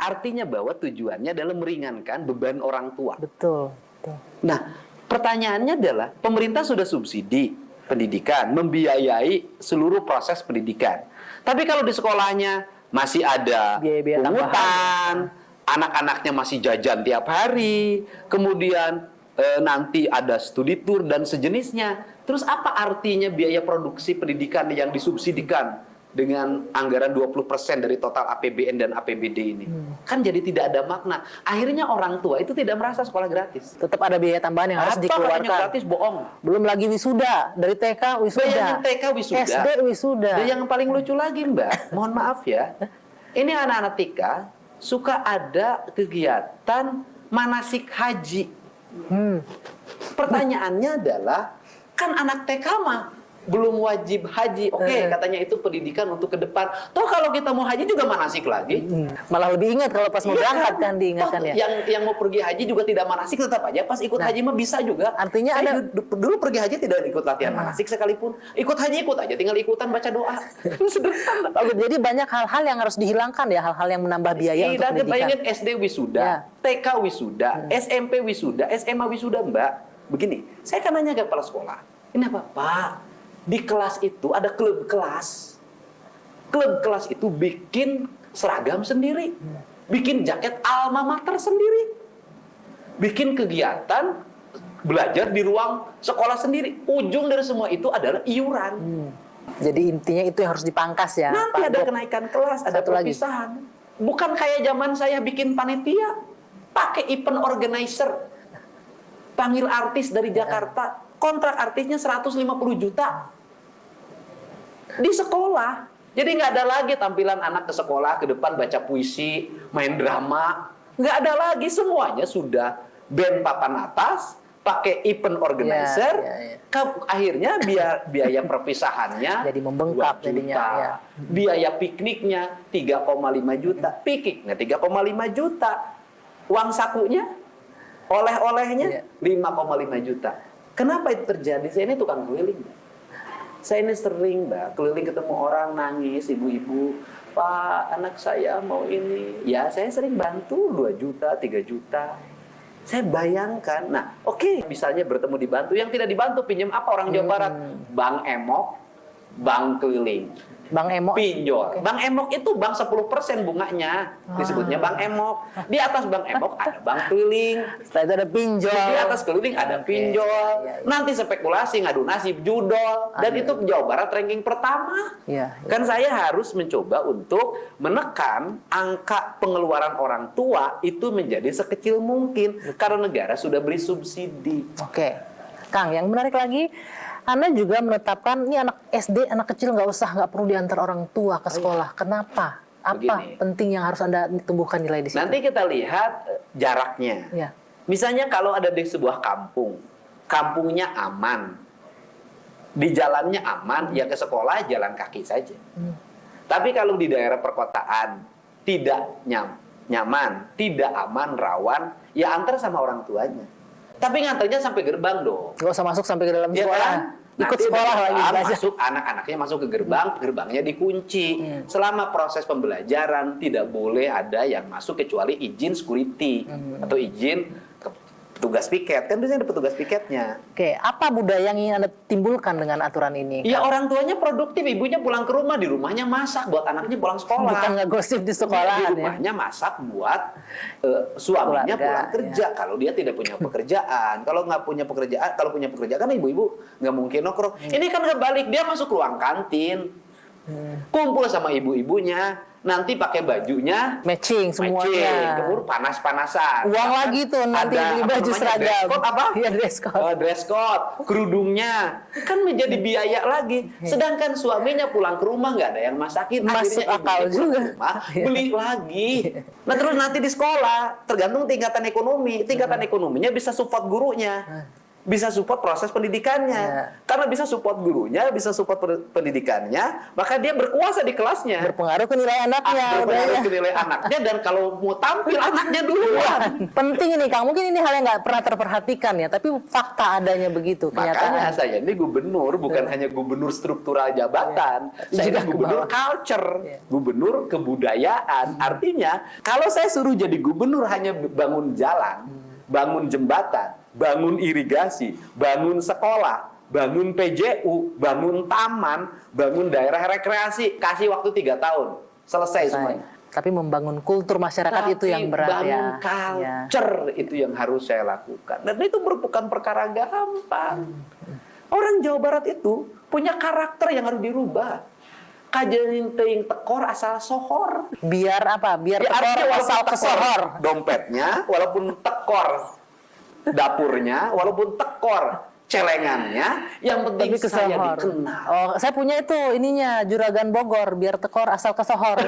Artinya bahwa tujuannya adalah meringankan beban orang tua. Betul. Betul. Nah, pertanyaannya adalah pemerintah sudah subsidi pendidikan, membiayai seluruh proses pendidikan. Tapi kalau di sekolahnya masih ada Biaya-biaya pungutan, anak-anaknya masih jajan tiap hari, kemudian nanti ada studi tour dan sejenisnya. Terus apa artinya biaya produksi pendidikan yang disubsidikan dengan anggaran 20% dari total APBN dan APBD ini? Kan jadi tidak ada makna. Akhirnya orang tua itu tidak merasa sekolah gratis. Tetap ada biaya tambahan yang harus Apa dikeluarkan. katanya gratis? Bohong. Belum lagi wisuda, dari TK wisuda. Bayangin TK wisuda. SD wisuda. Dan yang paling lucu lagi, Mbak, mohon maaf ya, ini anak-anak TK suka ada kegiatan manasik haji. Pertanyaannya adalah, kan anak TK mah belum wajib haji. Oke, katanya itu pendidikan untuk ke depan. Toh kalau kita mau haji juga manasik lagi. Malah lebih ingat kalau pas mau berangkat kan diingatkan Toh, ya. Yang mau pergi haji juga tidak manasik, tetap aja pas ikut haji mah bisa juga. Artinya Saya ada dulu pergi haji tidak ikut latihan manasik sekalipun. Ikut haji ikut aja, tinggal ikutan baca doa. Sederhana. Oke, jadi banyak hal-hal yang harus dihilangkan ya, hal-hal yang menambah biaya untuk Dan pendidikan. bayangin SD wisuda, TK wisuda, SMP wisuda, SMA wisuda, Mbak. Begini, saya kan nanya ke kepala sekolah, ini apa, Pak? Di kelas itu ada klub kelas. Klub kelas itu bikin seragam sendiri, bikin jaket alma mater sendiri, bikin kegiatan belajar di ruang sekolah sendiri. Ujung dari semua itu adalah iuran. Jadi intinya itu yang harus dipangkas ya. Nanti Pak ada Bob. kenaikan kelas, ada Satu lagi. perpisahan. Bukan kayak zaman saya bikin panitia, pakai event organizer, panggil artis dari Jakarta, kontrak artisnya 150 juta di sekolah. Jadi nggak ada lagi tampilan anak ke sekolah ke depan baca puisi, main drama, nggak ada lagi. Semuanya sudah band papan atas, pakai event organizer. Akhirnya biaya perpisahannya Jadi membengkak 2 juta. jadinya, ya. Biaya pikniknya 3,5 juta. Pikniknya 3,5 juta. Uang sakunya, oleh-olehnya 5,5 juta. Kenapa itu terjadi? Saya ini tukang keliling. Saya ini sering, Mbak, keliling ketemu orang nangis, ibu-ibu, Pak, anak saya mau ini. Ya, saya sering bantu 2 juta, 3 juta. Saya bayangkan, nah oke, misalnya bertemu dibantu, yang tidak dibantu pinjam apa orang Jawa Barat? Bank Emok, bank keliling. Bang Emo. Pinjol. Bang Emok itu bank 10% bunganya. Disebutnya Bang Emok. Di atas Bang Emok ada bank keliling. Setelah itu ada pinjol. Di atas keliling ada pinjol. Nanti spekulasi, ngadu nasib, judol. Dan itu Jawa Barat ranking pertama. Kan saya harus mencoba untuk menekan angka pengeluaran orang tua itu menjadi sekecil mungkin. Karena negara sudah beri subsidi. Oke. Kang, yang menarik lagi, Anda juga menetapkan ini anak SD, anak kecil nggak perlu diantar orang tua ke sekolah. Kenapa? Apa Begini. penting yang harus Anda tumbuhkan nilai di situ? Nanti kita lihat jaraknya. Ya. Misalnya kalau ada di sebuah kampung, kampungnya aman, di jalannya aman, ya ke sekolah jalan kaki saja. Tapi kalau di daerah perkotaan tidak nyaman, tidak aman, rawan, ya antar sama orang tuanya. Tapi nganternya sampai gerbang dong. Nggak usah masuk sampai ke dalam Ya sekolah. kan? Ikut Nanti sekolah lagi. masuk, anak-anaknya masuk ke gerbang, gerbangnya dikunci. Selama proses pembelajaran tidak boleh ada yang masuk kecuali izin security atau izin petugas piket. Kan biasanya ada petugas piketnya. Oke, apa budaya yang ingin Anda timbulkan dengan aturan ini? Ya orang tuanya produktif, ibunya pulang ke rumah, di rumahnya masak buat anaknya pulang sekolah. Bukan ngegosip di sekolah. Di rumahnya masak buat suaminya Keluarga, pulang kerja. Kalau dia tidak punya pekerjaan, kalau nggak punya pekerjaan, kalau punya pekerjaan kan ibu-ibu nggak mungkin nongkrong. Ini kan kebalik, dia masuk ruang kantin, kumpul sama ibu-ibunya. Nanti pakai bajunya matching semuanya. keburu panas-panasan. Uang lagi tuh nanti ada, beli baju seragam. Dress code apa? Iya, dress code. Dress code, kerudungnya kan menjadi biaya lagi. Sedangkan suaminya pulang ke rumah nggak ada yang masakin. Masuk Akhirnya akal ibunya pulang juga. ke rumah, beli lagi. Nah terus nanti di sekolah tergantung tingkatan ekonomi. Tingkatan ekonominya bisa support gurunya. bisa support proses pendidikannya. Karena bisa support gurunya, bisa support pendidikannya, maka dia berkuasa di kelasnya. Berpengaruh ke nilai anaknya. Berpengaruh ke nilai anaknya, dan kalau mau tampil anaknya duluan. Penting ini Kang, mungkin ini hal yang nggak pernah terperhatikan ya, tapi fakta adanya begitu. Makanya saya ini gubernur, bukan hanya gubernur struktural jabatan, saya ini gubernur culture, gubernur kebudayaan. Artinya, kalau saya suruh jadi gubernur hanya bangun jalan, bangun jembatan, bangun irigasi, bangun sekolah, bangun PJU, bangun taman, bangun daerah rekreasi, kasih waktu 3 tahun, selesai semuanya. Tapi membangun kultur masyarakat itu yang berat bangun ya. culture itu yang harus saya lakukan. Dan itu bukan perkara gampang. Orang Jawa Barat itu punya karakter yang harus dirubah. Kajenin teuing tekor asal sohor. Biar apa? Biar Ya, tekor asal kesohor. Dompetnya, walaupun tekor dapurnya, walaupun tekor celengannya, yang penting Tapi saya kesohor. dikenal. Oh, saya punya itu ininya Juragan Bogor, biar tekor asal kesohor.